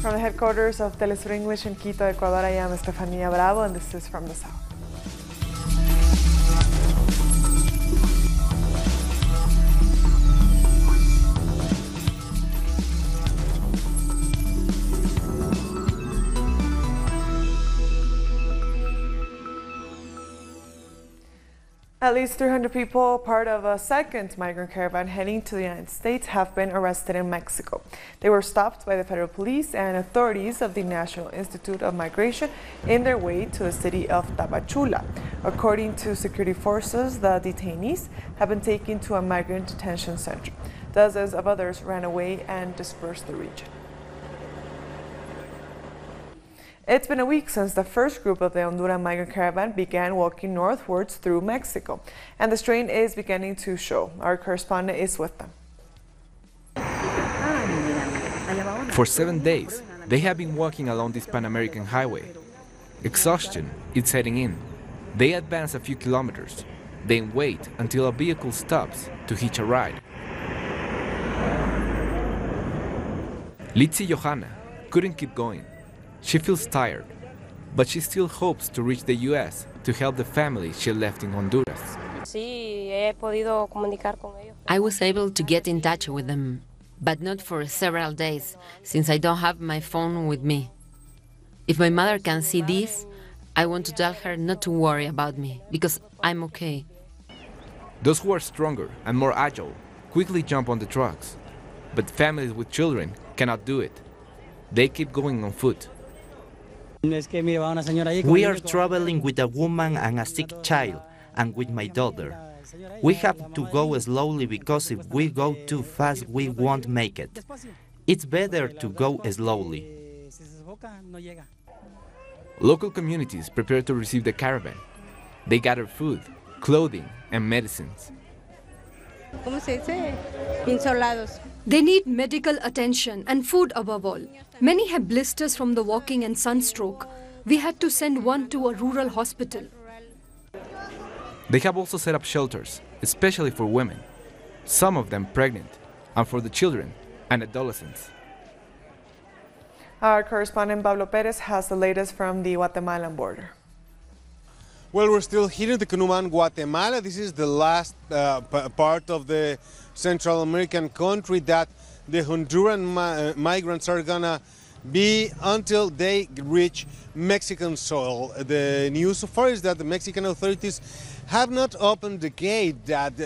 From the headquarters of Telesur English in Quito, Ecuador, I am Estefania Bravo, and this is From the South. At least 300 people, part of a second migrant caravan heading to the United States, have been arrested in Mexico. They were stopped by the federal police and authorities of the National Institute of Migration in their way to the city of Tapachula. According to security forces, the detainees have been taken to a migrant detention center. Dozens of others ran away and dispersed the region. It's been a week since the first group of the Honduran migrant caravan began walking northwards through Mexico, and the strain is beginning to show. Our correspondent is with them. For 7 days, they have been walking along this Pan-American highway. Exhaustion is setting in. They advance a few kilometers, then wait until a vehicle stops to hitch a ride. Litsi Johanna couldn't keep going. She feels tired, but she still hopes to reach the U.S. to help the family she left in Honduras. I was able to get in touch with them, but not for several days, since I don't have my phone with me. If my mother can see this, I want to tell her not to worry about me, because I'm okay. Those who are stronger and more agile quickly jump on the trucks, but families with children cannot do it. They keep going on foot. We are traveling with a woman and a sick child, and with my daughter. We have to go slowly because if we go too fast, we won't make it. It's better to go slowly. Local communities prepare to receive the caravan. They gather food, clothing, and medicines. They need medical attention and food above all. Many have blisters from the walking and sunstroke. We had to send one to a rural hospital. They have also set up shelters, especially for women, some of them pregnant, and for the children and adolescents. Our correspondent Pablo Perez has the latest from the Guatemalan border. Well, we're still here in the Cunuman, Guatemala. This is the last part of the Central American country that the Honduran migrants are gonna be until they reach Mexican soil. The news so far is that the Mexican authorities have not opened the gate that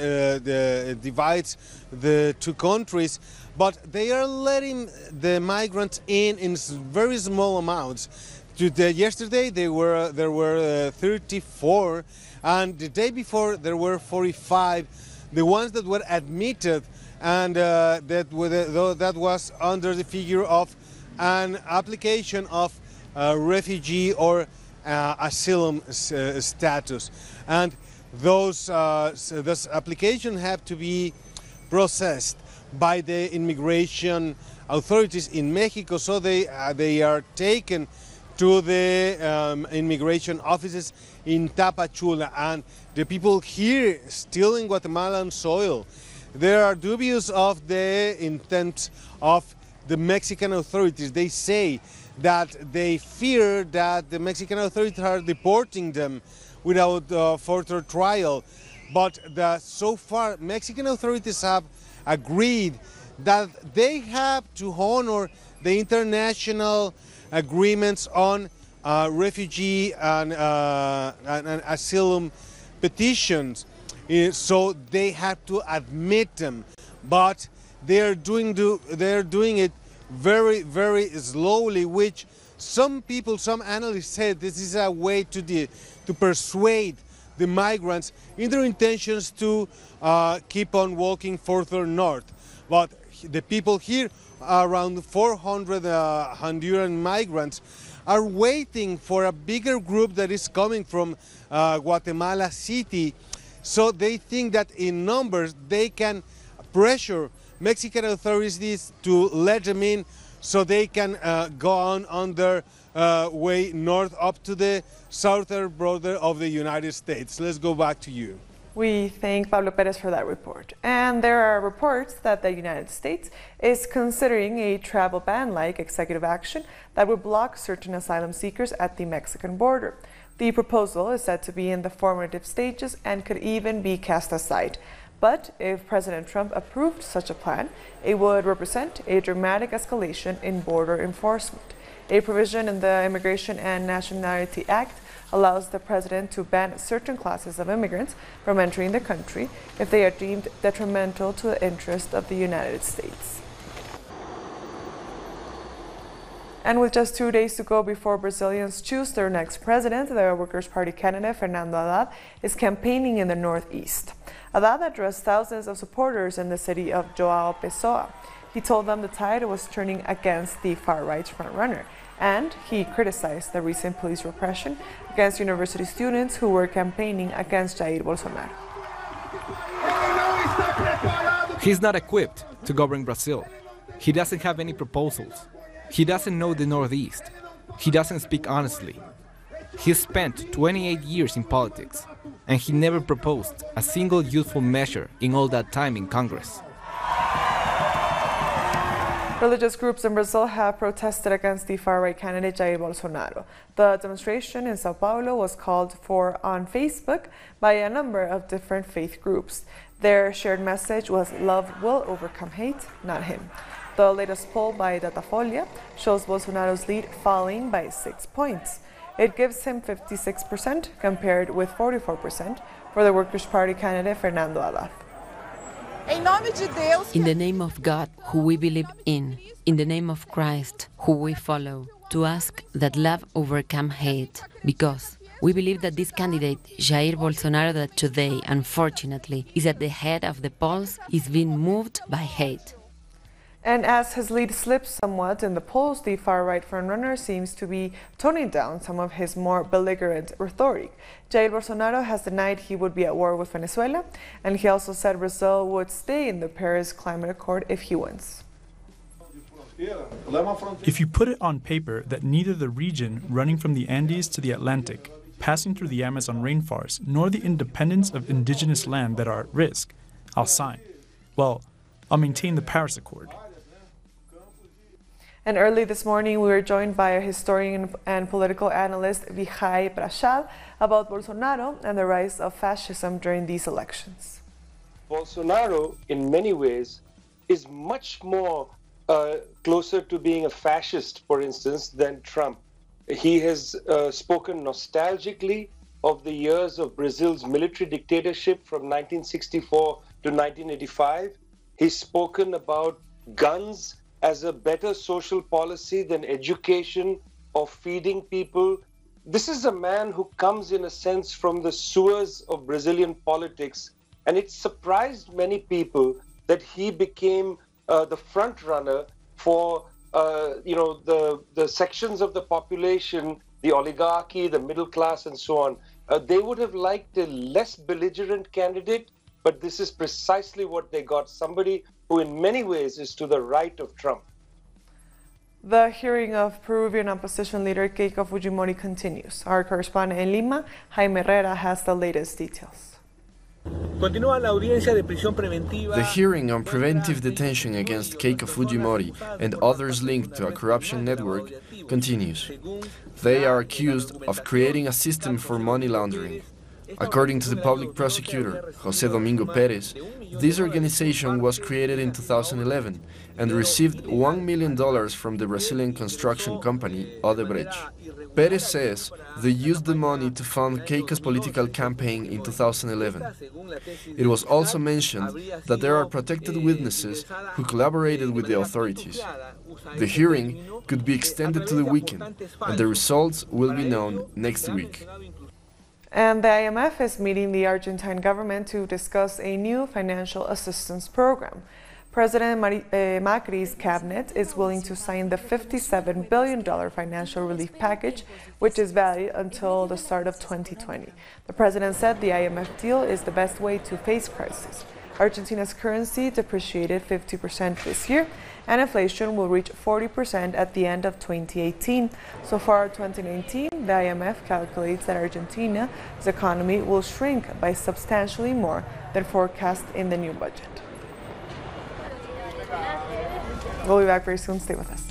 divides the two countries, but they are letting the migrants in very small amounts. Yesterday there were 34, and the day before there were 45. The ones that were admitted, and that was under the figure of an application of refugee or asylum status, and those applications have to be processed by the immigration authorities in Mexico. So they are taken to the immigration offices in Tapachula, and the people here still in Guatemalan soil, they are dubious of the intent of the Mexican authorities. They say that they fear that the Mexican authorities are deporting them without further trial, but so far Mexican authorities have agreed that they have to honor the international agreements on refugee and asylum petitions, so they have to admit them, but they're doing it very, very slowly, which some people, some analysts said this is a way to persuade the migrants in their intentions to keep on walking further north. But the people here, around 400 Honduran migrants, are waiting for a bigger group that is coming from Guatemala City. So they think that in numbers they can pressure Mexican authorities to let them in, so they can go on their way north up to the southern border of the United States. Let's go back to you. We thank Pablo Perez for that report. And there are reports that the United States is considering a travel ban-like executive action that would block certain asylum seekers at the Mexican border. The proposal is said to be in the formative stages and could even be cast aside. But if President Trump approved such a plan, it would represent a dramatic escalation in border enforcement. A provision in the Immigration and Nationality Act allows the president to ban certain classes of immigrants from entering the country if they are deemed detrimental to the interest of the United States. And with just 2 days to go before Brazilians choose their next president, the Workers' Party candidate Fernando Haddad is campaigning in the Northeast. Haddad addressed thousands of supporters in the city of João Pessoa. He told them the tide was turning against the far-right frontrunner, and he criticized the recent police repression against university students who were campaigning against Jair Bolsonaro. He's not equipped to govern Brazil. He doesn't have any proposals. He doesn't know the Northeast. He doesn't speak honestly. He spent 28 years in politics, and he never proposed a single useful measure in all that time in Congress. Religious groups in Brazil have protested against the far-right candidate Jair Bolsonaro. The demonstration in Sao Paulo was called for on Facebook by a number of different faith groups. Their shared message was love will overcome hate, not him. The latest poll by Datafolha shows Bolsonaro's lead falling by 6 points. It gives him 56% compared with 44% for the Workers' Party candidate Fernando Haddad. In the name of God, who we believe in the name of Christ, who we follow, to ask that love overcome hate, because we believe that this candidate, Jair Bolsonaro, that today, unfortunately, is at the head of the polls, is being moved by hate. And as his lead slips somewhat in the polls, the far-right frontrunner seems to be toning down some of his more belligerent rhetoric. Jair Bolsonaro has denied he would be at war with Venezuela, and he also said Brazil would stay in the Paris Climate Accord if he wins. If you put it on paper that neither the region running from the Andes to the Atlantic, passing through the Amazon rainforest, nor the independence of indigenous land that are at risk, I'll sign. Well, I'll maintain the Paris Accord. And early this morning, we were joined by a historian and political analyst, Vijay Prashad, about Bolsonaro and the rise of fascism during these elections. Bolsonaro, in many ways, is much more closer to being a fascist, for instance, than Trump. He has spoken nostalgically of the years of Brazil's military dictatorship from 1964 to 1985. He's spoken about guns as a better social policy than education or feeding people. This is a man who comes, in a sense, from the sewers of Brazilian politics, and it surprised many people that he became the front runner for the sections of the population, the oligarchy, the middle class, and so on. They would have liked a less belligerent candidate, but this is precisely what they got, somebody who in many ways is to the right of Trump. The hearing of Peruvian opposition leader Keiko Fujimori continues. Our correspondent in Lima, Jaime Herrera, has the latest details. The hearing on preventive detention against Keiko Fujimori and others linked to a corruption network continues. They are accused of creating a system for money laundering. According to the public prosecutor, José Domingo Pérez, this organization was created in 2011 and received $1 million from the Brazilian construction company Odebrecht. Pérez says they used the money to fund Keiko's political campaign in 2011. It was also mentioned that there are protected witnesses who collaborated with the authorities. The hearing could be extended to the weekend, and the results will be known next week. And the IMF is meeting the Argentine government to discuss a new financial assistance program. President Macri's cabinet is willing to sign the $57 billion financial relief package, which is valid until the start of 2020. The president said the IMF deal is the best way to face crisis. Argentina's currency depreciated 50% this year, and inflation will reach 40% at the end of 2018. So far, 2019, the IMF calculates that Argentina's economy will shrink by substantially more than forecast in the new budget. We'll be back very soon. Stay with us.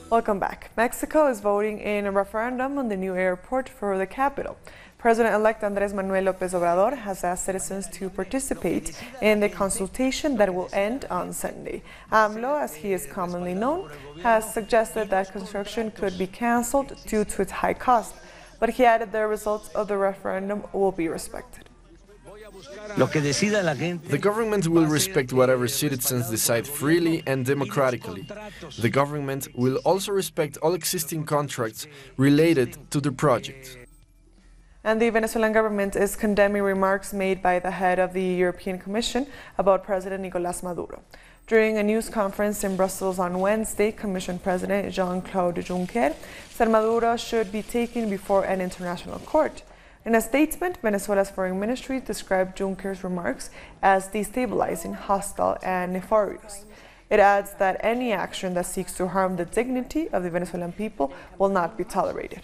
Welcome back. Mexico is voting in a referendum on the new airport for the capital. President-elect Andrés Manuel López Obrador has asked citizens to participate in the consultation that will end on Sunday. AMLO, as he is commonly known, has suggested that construction could be cancelled due to its high cost, but he added the results of the referendum will be respected. The government will respect whatever citizens decide freely and democratically. The government will also respect all existing contracts related to the project. And the Venezuelan government is condemning remarks made by the head of the European Commission about President Nicolás Maduro. During a news conference in Brussels on Wednesday, Commission President Jean-Claude Juncker said Maduro should be taken before an international court. In a statement, Venezuela's foreign ministry described Juncker's remarks as destabilizing, hostile, and nefarious. It adds that any action that seeks to harm the dignity of the Venezuelan people will not be tolerated.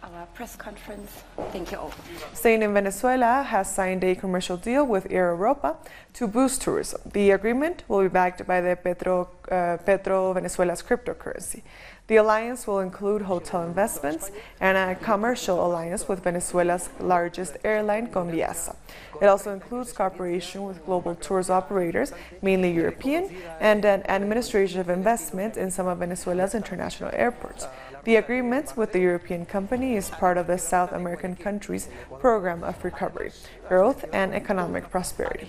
Our press conference. Thank you all. Staying in Venezuela has signed a commercial deal with Air Europa to boost tourism. The agreement will be backed by the Petro Venezuela's cryptocurrency. The alliance will include hotel investments and a commercial alliance with Venezuela's largest airline, Conviasa. It also includes cooperation with global tours operators, mainly European, and an administrative investment in some of Venezuela's international airports. The agreement with the European company is part of the South American country's program of recovery, growth, and economic prosperity.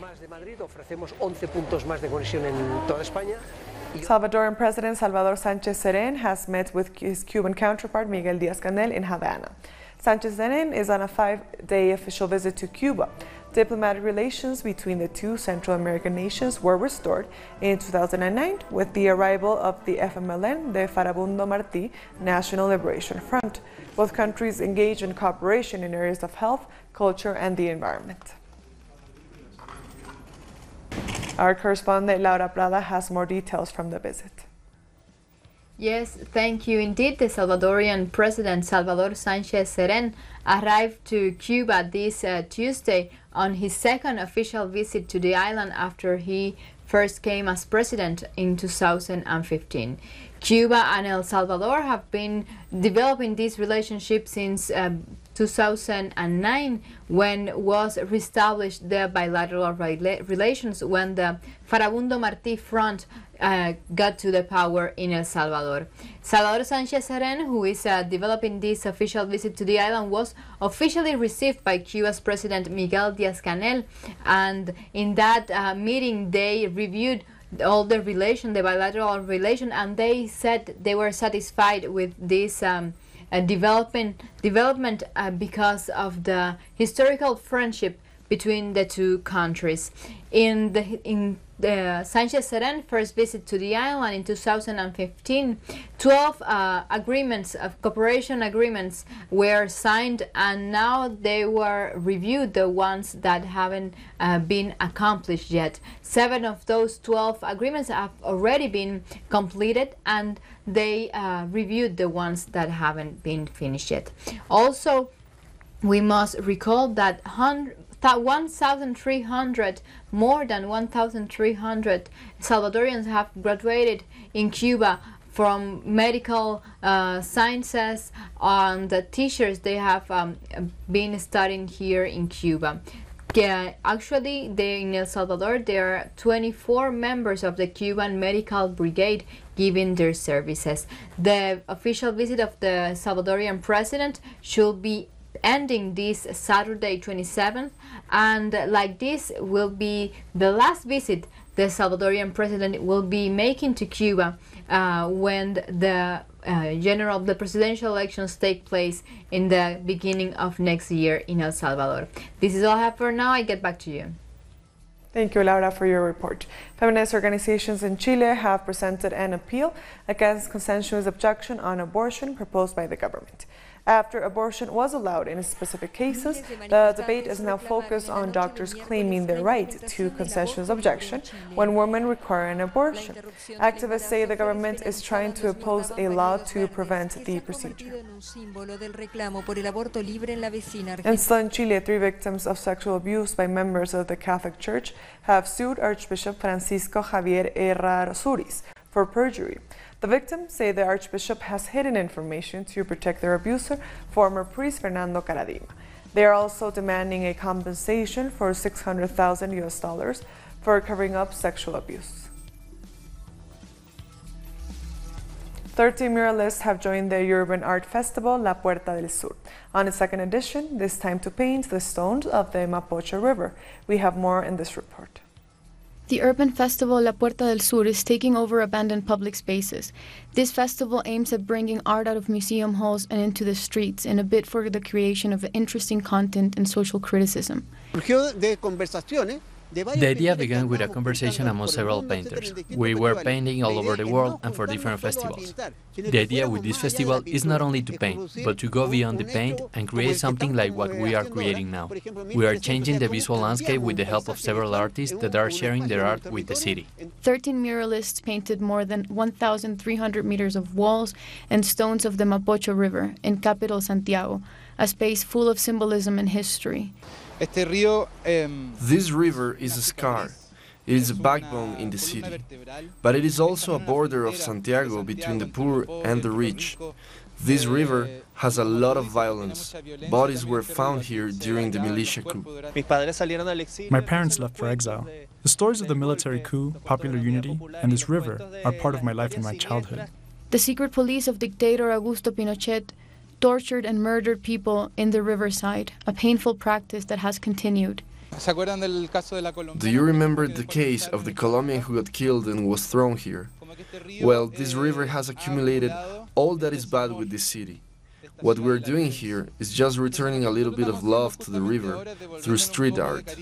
Salvadoran President Salvador Sánchez-Cerén has met with his Cuban counterpart Miguel Díaz-Canel in Havana. Sánchez-Cerén is on a 5-day official visit to Cuba. Diplomatic relations between the two Central American nations were restored in 2009 with the arrival of the FMLN, the Farabundo Martí National Liberation Front. Both countries engage in cooperation in areas of health, culture, and the environment. Our correspondent Laura Prada has more details from the visit. Yes, thank you. Indeed, the Salvadorian President Salvador Sánchez-Cerén arrived to Cuba this Tuesday on his second official visit to the island after he first came as president in 2015. Cuba and El Salvador have been developing this relationship since 2009, when was reestablished the bilateral relations when the Farabundo Martí Front got to the power in El Salvador. Salvador Sánchez-Cerén, who is developing this official visit to the island, was officially received by Cuba's President Miguel Díaz-Canel, and in that meeting they reviewed all the bilateral relation, and they said they were satisfied with this development because of the historical friendship between the two countries. In the Sánchez-Cerén first visit to the island in 2015, 12 agreements of cooperation agreements were signed, and now they were reviewed, the ones that haven't been accomplished yet. 7 of those 12 agreements have already been completed, and they reviewed the ones that haven't been finished yet. Also, we must recall that more than 1,300 Salvadorians have graduated in Cuba from medical sciences and the teachers. They have been studying here in Cuba. Actually, in El Salvador, there are 24 members of the Cuban Medical Brigade giving their services. The official visit of the Salvadorian president should be ending this Saturday 27th, and like this will be the last visit the Salvadorian president will be making to Cuba when the presidential elections take place in the beginning of next year in El Salvador. This is all I have for now. I get back to you. Thank you, Laura, for your report. Feminist organizations in Chile have presented an appeal against consensuous objection on abortion proposed by the government. After abortion was allowed in specific cases, the debate is now focused on doctors claiming their right to consensuous objection when women require an abortion. Activists say the government is trying to oppose a law to prevent the procedure. And still in Chile, 3 victims of sexual abuse by members of the Catholic Church have sued Archbishop Francisco Javier Errázuriz for perjury. The victims say the Archbishop has hidden information to protect their abuser, former priest Fernando Caradima. They are also demanding a compensation for $600,000 for covering up sexual abuse. 13 muralists have joined the urban art festival La Puerta del Sur on its second edition, this time to paint the stones of the Mapocho River. We have more in this report. The urban festival La Puerta del Sur is taking over abandoned public spaces. This festival aims at bringing art out of museum halls and into the streets in a bid for the creation of interesting content and social criticism. The idea began with a conversation among several painters. We were painting all over the world and for different festivals. The idea with this festival is not only to paint, but to go beyond the paint and create something like what we are creating now. We are changing the visual landscape with the help of several artists that are sharing their art with the city. 13 muralists painted more than 1,300 meters of walls and stones of the Mapocho River in capital Santiago, a space full of symbolism and history. This river is a scar. It is a backbone in the city. But it is also a border of Santiago between the poor and the rich. This river has a lot of violence. Bodies were found here during the militia coup. My parents left for exile. The stories of the military coup, popular unity, and this river are part of my life and my childhood. The secret police of dictator Augusto Pinochet tortured and murdered people in the riverside, a painful practice that has continued. Do you remember the case of the Colombian who got killed and was thrown here? Well, this river has accumulated all that is bad with this city. What we're doing here is just returning a little bit of love to the river through street art.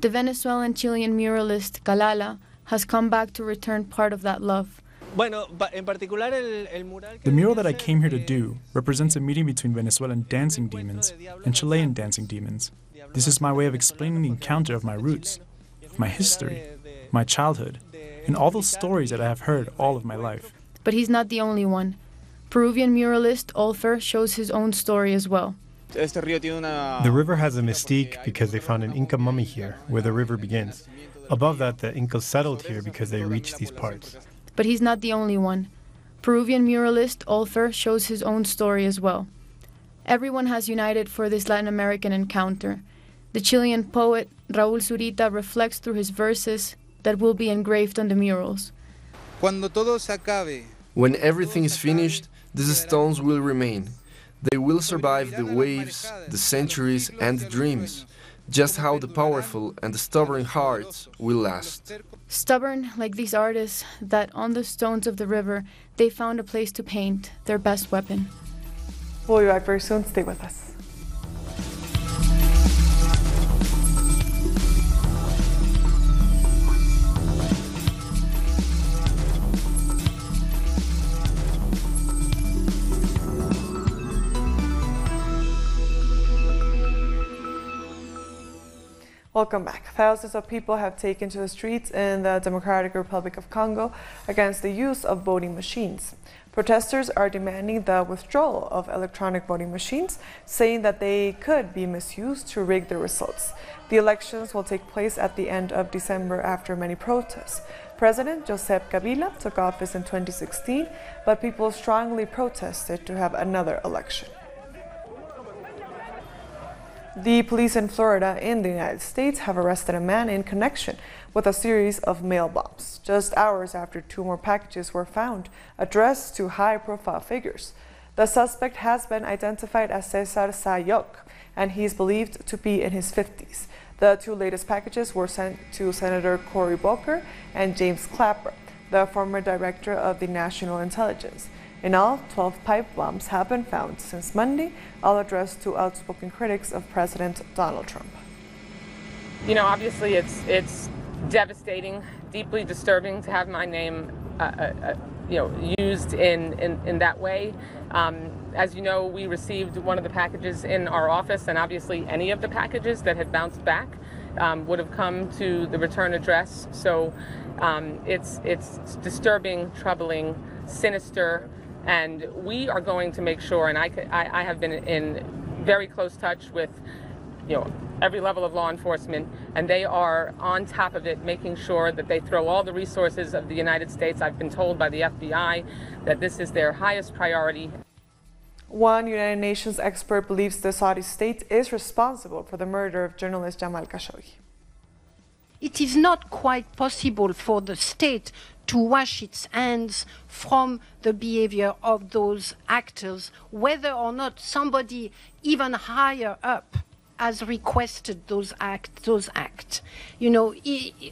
The Venezuelan Chilean muralist Calala has come back to return part of that love. The mural that I came here to do represents a meeting between Venezuelan dancing demons and Chilean dancing demons. This is my way of explaining the encounter of my roots, of my history, my childhood, and all those stories that I have heard all of my life. But he's not the only one. Peruvian muralist Olfer shows his own story as well. The river has a mystique because they found an Inca mummy here, where the river begins. Above that, the Incas settled here because they reached these parts. But he's not the only one. Peruvian muralist Olfer shows his own story as well. Everyone has united for this Latin American encounter. The Chilean poet Raúl Zurita reflects through his verses that will be engraved on the murals. When everything is finished, these stones will remain. They will survive the waves, the centuries, and the dreams, just how the powerful and the stubborn hearts will last. Stubborn like these artists that on the stones of the river they found a place to paint their best weapon. We'll be back very soon. Stay with us. Welcome back. Thousands of people have taken to the streets in the Democratic Republic of Congo against the use of voting machines. Protesters are demanding the withdrawal of electronic voting machines, saying that they could be misused to rig the results. The elections will take place at the end of December after many protests. President Joseph Kabila took office in 2016, but people strongly protested to have another election. The police in Florida in the United States have arrested a man in connection with a series of mail bombs, just hours after 2 more packages were found addressed to high-profile figures. The suspect has been identified as Cesar Sayok, and he is believed to be in his 50s. The 2 latest packages were sent to Senator Cory Booker and James Clapper, the former director of the National Intelligence. In all, 12 pipe bombs have been found since Monday, all addressed to outspoken critics of President Donald Trump. You know, obviously it's devastating, deeply disturbing to have my name used in that way. As you know, we received one of the packages in our office, and obviously any of the packages that had bounced back would have come to the return address. So it's disturbing, troubling, sinister, and we are going to make sure, and I have been in very close touch with every level of law enforcement, and they are on top of it, making sure that they throw all the resources of the United States. I've been told by the FBI that this is their highest priority. One United Nations expert believes the Saudi state is responsible for the murder of journalist Jamal Khashoggi. It is not quite possible for the state to wash its hands from the behavior of those actors, whether or not somebody even higher up has requested those acts.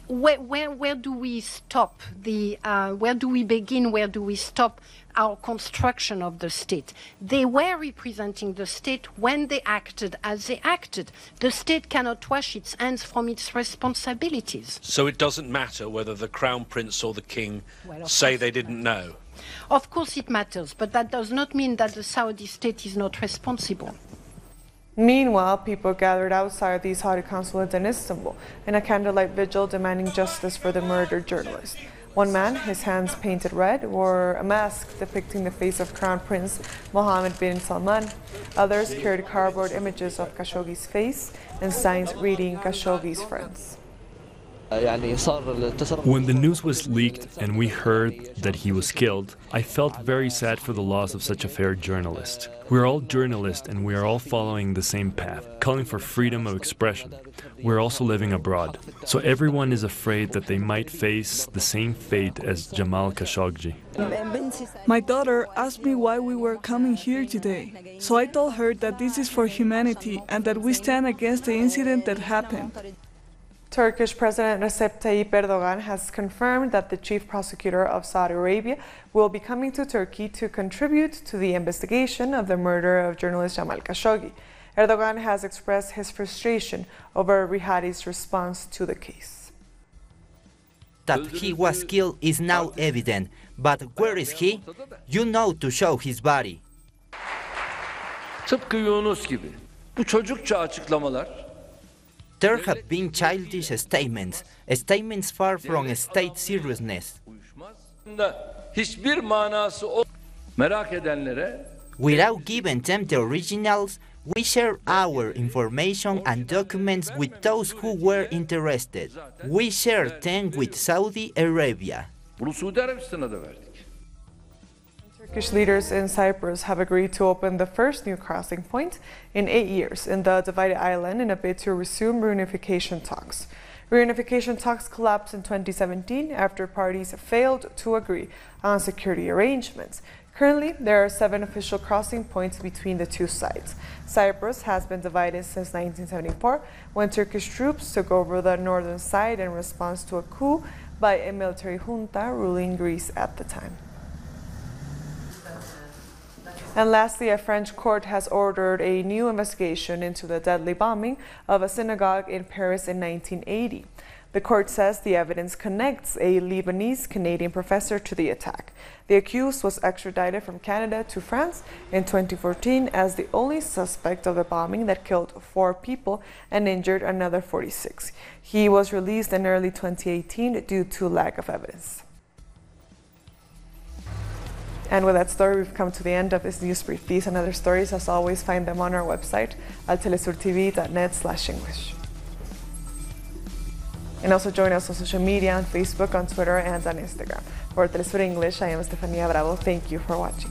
Where do we stop where do we begin? Where do we stop our construction of the state? They were representing the state when they acted as they acted. The state cannot wash its hands from its responsibilities. So it doesn't matter whether the Crown Prince or the King say they didn't know? Of course it matters, but that does not mean that the Saudi state is not responsible. Meanwhile, people gathered outside the Saudi consulate in Istanbul in a candlelight vigil demanding justice for the murdered journalist. One man, his hands painted red, wore a mask depicting the face of Crown Prince Mohammed bin Salman. Others carried cardboard images of Khashoggi's face and signs reading Khashoggi's friends. When the news was leaked and we heard that he was killed, I felt very sad for the loss of such a fair journalist. We're all journalists and we are all following the same path, calling for freedom of expression. We're also living abroad, so everyone is afraid that they might face the same fate as Jamal Khashoggi. My daughter asked me why we were coming here today, so I told her that this is for humanity and that we stand against the incident that happened. Turkish President Recep Tayyip Erdogan has confirmed that the chief prosecutor of Saudi Arabia will be coming to Turkey to contribute to the investigation of the murder of journalist Jamal Khashoggi. Erdogan has expressed his frustration over Riyadh's response to the case. That he was killed is now evident, but where is he? You know to show his body. Tıpkı Yunus gibi. Bu çocukça açıklamalar. There have been childish statements far from state seriousness. Hiçbir manası merak edenlere without giving them the originals, we share our information and documents with those who were interested. We share them with Saudi Arabia. Bunu Suudi Arabistan'a da verdik. Turkish leaders in Cyprus have agreed to open the first new crossing point in 8 years in the divided island in a bid to resume reunification talks. Reunification talks collapsed in 2017 after parties failed to agree on security arrangements. Currently, there are 7 official crossing points between the two sides. Cyprus has been divided since 1974 when Turkish troops took over the northern side in response to a coup by a military junta ruling Greece at the time. And lastly, a French court has ordered a new investigation into the deadly bombing of a synagogue in Paris in 1980. The court says the evidence connects a Lebanese-Canadian professor to the attack. The accused was extradited from Canada to France in 2014 as the only suspect of the bombing that killed 4 people and injured another 46. He was released in early 2018 due to lack of evidence. And with that story, we've come to the end of this news brief. These and other stories, as always, find them on our website at telesurtv.net/English. And also join us on social media, on Facebook, on Twitter, and on Instagram. For Telesur English, I am Estefania Bravo. Thank you for watching.